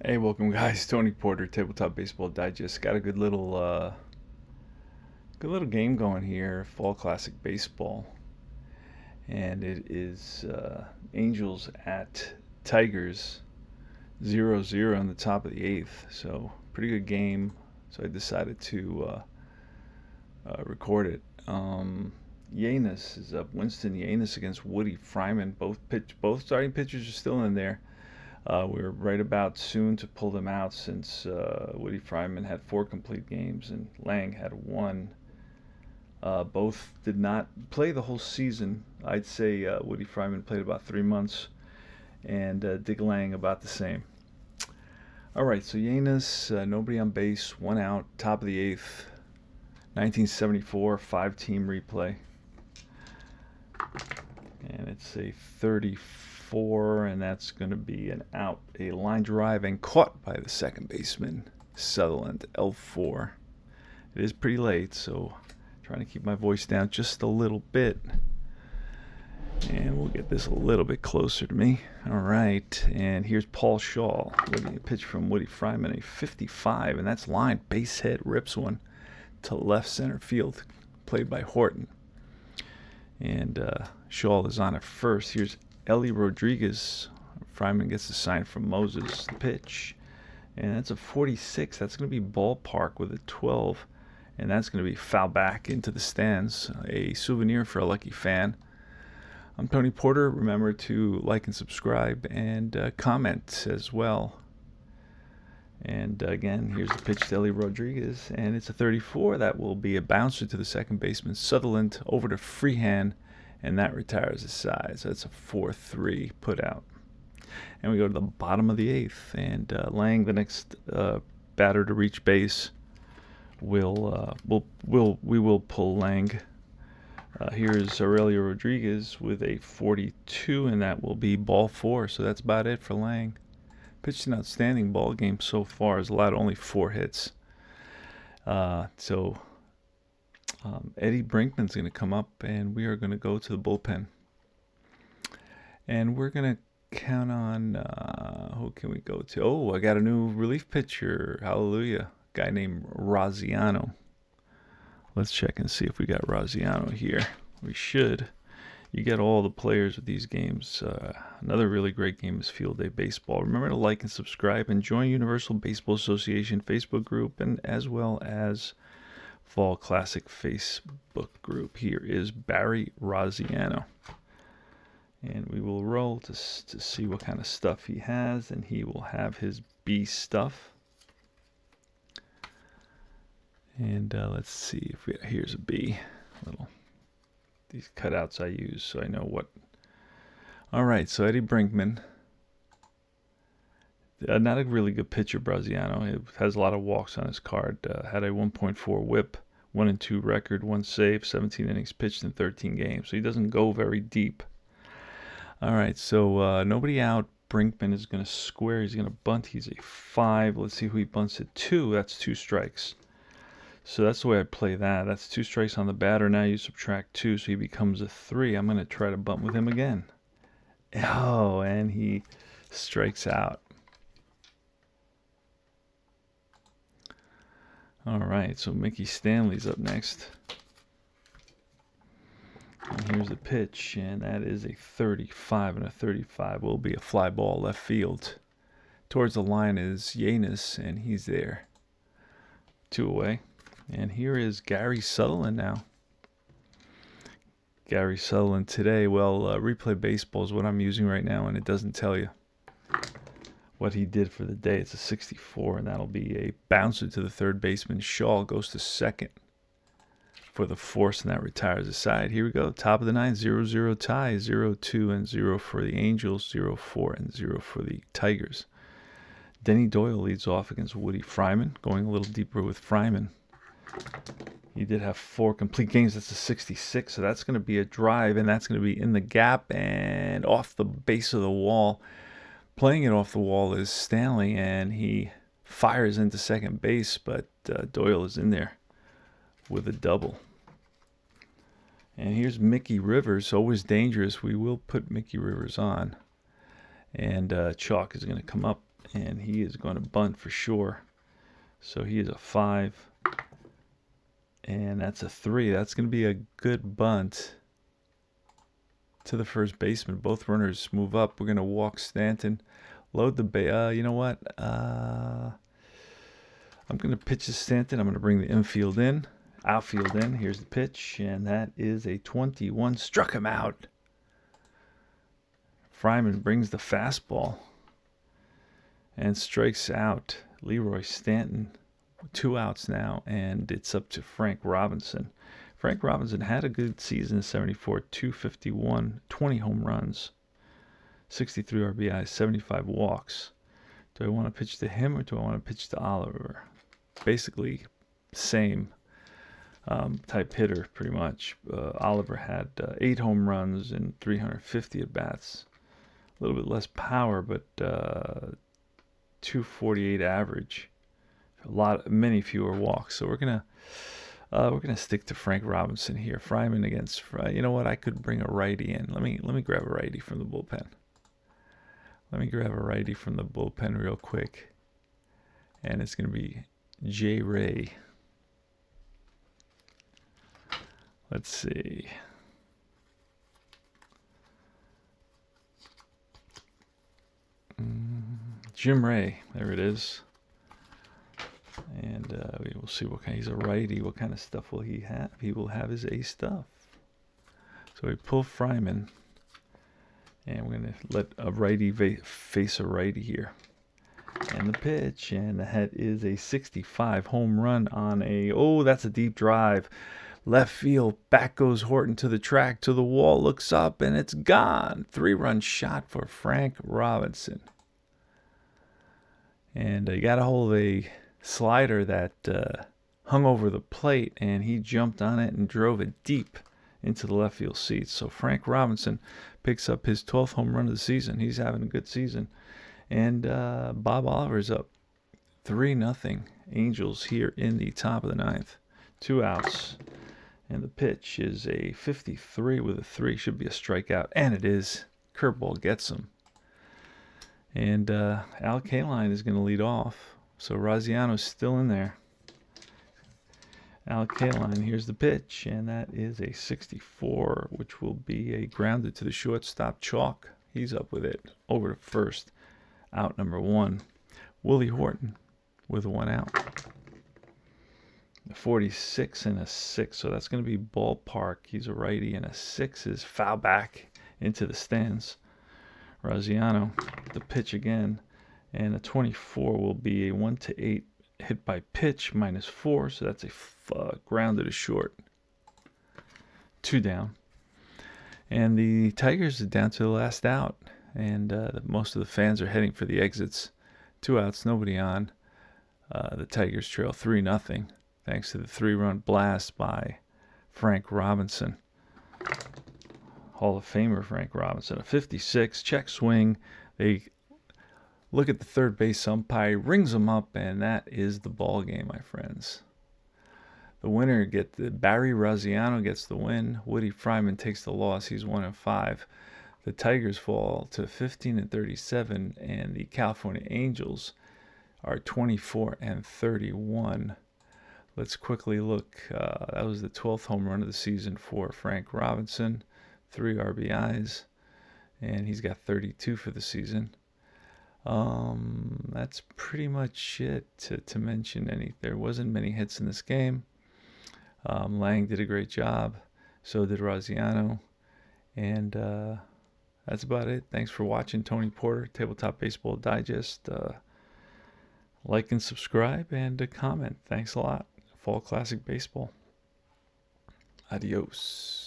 Hey, welcome guys. Tony Porter, Tabletop Baseball Digest. Got a good little game going here, Fall Classic Baseball, and it is Angels at Tigers, 0-0 on the top of the eighth. So pretty good game. So I decided to record it. Yanez is up. Winston Yanez against Woody Fryman. Both starting pitchers are still in there. We're right about soon to pull them out since Woody Fryman had 4 complete games and Lang had 1. Both did not play the whole season. I'd say Woody Fryman played about 3 months and Dick Lang about the same. All right, so Yanez, nobody on base, 1 out, top of the eighth, 1974, 5-team replay. And it's a 34, and that's going to be an out. A line drive and caught by the second baseman, Sutherland, L4. It is pretty late, so trying to keep my voice down just a little bit. And we'll get this a little bit closer to me. All right, and here's Paul Shaw, a pitch from Woody Fryman, a 55, and that's line. Base hit, rips one to left center field, played by Horton. And Shaw is on at first. Here's Ellie Rodriguez. Fryman gets the sign from Moses. The pitch. And that's a 46. That's going to be ballpark with a 12. And that's going to be foul back into the stands. A souvenir for a lucky fan. I'm Tony Porter. Remember to like and subscribe and comment as well. And again, here's the pitch to Ellie Rodriguez. And it's a 34. That will be a bouncer to the second baseman, Sutherland, over to Freehand. And that retires his side. So that's a 4-3 put out. And we go to the bottom of the eighth. And Lang, the next batter to reach base, we will pull Lang. Here's Aurelio Rodriguez with a 42, and that will be ball 4. So that's about it for Lang. Pitched an outstanding ball game so far. Has allowed only 4 hits. Eddie Brinkman's going to come up, and we are going to go to the bullpen. And we're going to count on, who can we go to? Oh, I got a new relief pitcher. Hallelujah. A guy named Raziano. Let's check and see if we got Raziano here. We should. You get all the players with these games. Another really great game is Field Day Baseball. Remember to like and subscribe and join Universal Baseball Association Facebook group, and as well as Fall Classic Facebook group. Here is Barry Raziano. And we will roll to see what kind of stuff he has, and he will have his B stuff. And let's see if here's a B. These cutouts I use so I know what. All right, so Eddie Brinkman. Not a really good pitcher, Braziano. He has a lot of walks on his card. Had a 1.4 whip, 1-2 record, 1 save, 17 innings pitched in 13 games. So he doesn't go very deep. All right, so nobody out. Brinkman is going to square. He's going to bunt. He's a 5. Let's see who he bunts at 2. That's 2 strikes. So that's the way I play that. That's 2 strikes on the batter. Now you subtract 2, so he becomes a 3. I'm going to try to bunt with him again. Oh, and he strikes out. All right, so Mickey Stanley's up next. And here's the pitch, and that is a 35, and a 35 will be a fly ball left field. Towards the line is Yanez, and he's there. 2 away. And here is Gary Sutherland now. Gary Sutherland today, well, Replay Baseball is what I'm using right now, and it doesn't tell you what he did for the day. It's a 64, and that'll be a bouncer to the third baseman. Shaw goes to second for the force, and that retires his side. Here we go, top of the ninth, 0-0 tie, 0-2 and 0 for the Angels, 0-4 and 0 for the Tigers. Denny Doyle leads off against Woody Fryman, going a little deeper with Fryman. He did have 4 complete games. That's a 66, so that's going to be a drive, and that's going to be in the gap and off the base of the wall. Playing it off the wall is Stanley, and he fires into second base, but Doyle is in there with a double. And here's Mickey Rivers, always dangerous. We will put Mickey Rivers on. And Chalk is going to come up. and he is going to bunt for sure. So he is a 5, and that's a 3. That's going to be a good bunt to the first baseman. Both runners move up. We're going to walk Stanton, load the you know what? I'm going to pitch to Stanton. I'm going to bring the outfield in. Here's the pitch, and that is a 21. Struck him out. Fryman brings the fastball and strikes out Leroy Stanton. 2 outs now, and it's up to Frank Robinson. Frank Robinson had a good season in 74, 251, 20 home runs, 63 RBIs, 75 walks. Do I want to pitch to him or do I want to pitch to Oliver? Basically, same type hitter, pretty much. Oliver had 8 home runs and 350 at-bats. A little bit less power, but 248 average. Many fewer walks. So we're gonna stick to Frank Robinson here. Fryman against you know what? I could bring a righty in. Let me grab a righty from the bullpen. Real quick, and it's gonna be J. Ray. Let's see. Jim Ray. There it is. And we will see what kind. He's a righty. What kind of stuff will he have? He will have his A stuff. So we pull Fryman, and we're gonna let a righty face a righty here. And the pitch, and that is a 65 home run on a. Oh, that's a deep drive, left field. Back goes Horton to the track, to the wall. Looks up, and it's gone. 3-run shot for Frank Robinson. And he got a hold of a slider that hung over the plate, and he jumped on it and drove it deep into the left field seats. So Frank Robinson picks up his 12th home run of the season. He's having a good season. And Bob Oliver's up 3-0. Angels here in the top of the 9th. 2 outs. And the pitch is a 53 with a 3. Should be a strikeout. And it is. Curveball gets him. And Al Kaline is going to lead off. So Raziano's still in there. Al Kaline, here's the pitch, and that is a 64, which will be a grounded to the shortstop. Chalk, he's up with it. Over to first, out number 1. Willie Horton with 1 out. 46 and a 6, so that's going to be ballpark. He's a righty, and a 6 is foul back into the stands. Raziano, the pitch again, and a 24 will be a 1-8 hit by pitch -4, so that's a grounded to short. 2 down. And the Tigers are down to the last out, and most of the fans are heading for the exits. 2 outs, nobody on. The Tigers trail 3-0 thanks to the 3-run blast by Frank Robinson. Hall of Famer Frank Robinson, a 56, check swing. They look at the third base umpire, rings them up, and that is the ball game, my friends. The winner Barry Raziano gets the win. Woody Fryman takes the loss. He's 1-5. The Tigers fall to 15-37, and the California Angels are 24-31. Let's quickly look. That was the 12th home run of the season for Frank Robinson. 3 RBIs, and he's got 32 for the season. That's pretty much it to mention any. There wasn't many hits in this game. Lang did a great job. So did Raziano. And that's about it. Thanks for watching. Tony Porter, Tabletop Baseball Digest. Like and subscribe and comment. Thanks a lot. Fall Classic Baseball. Adios.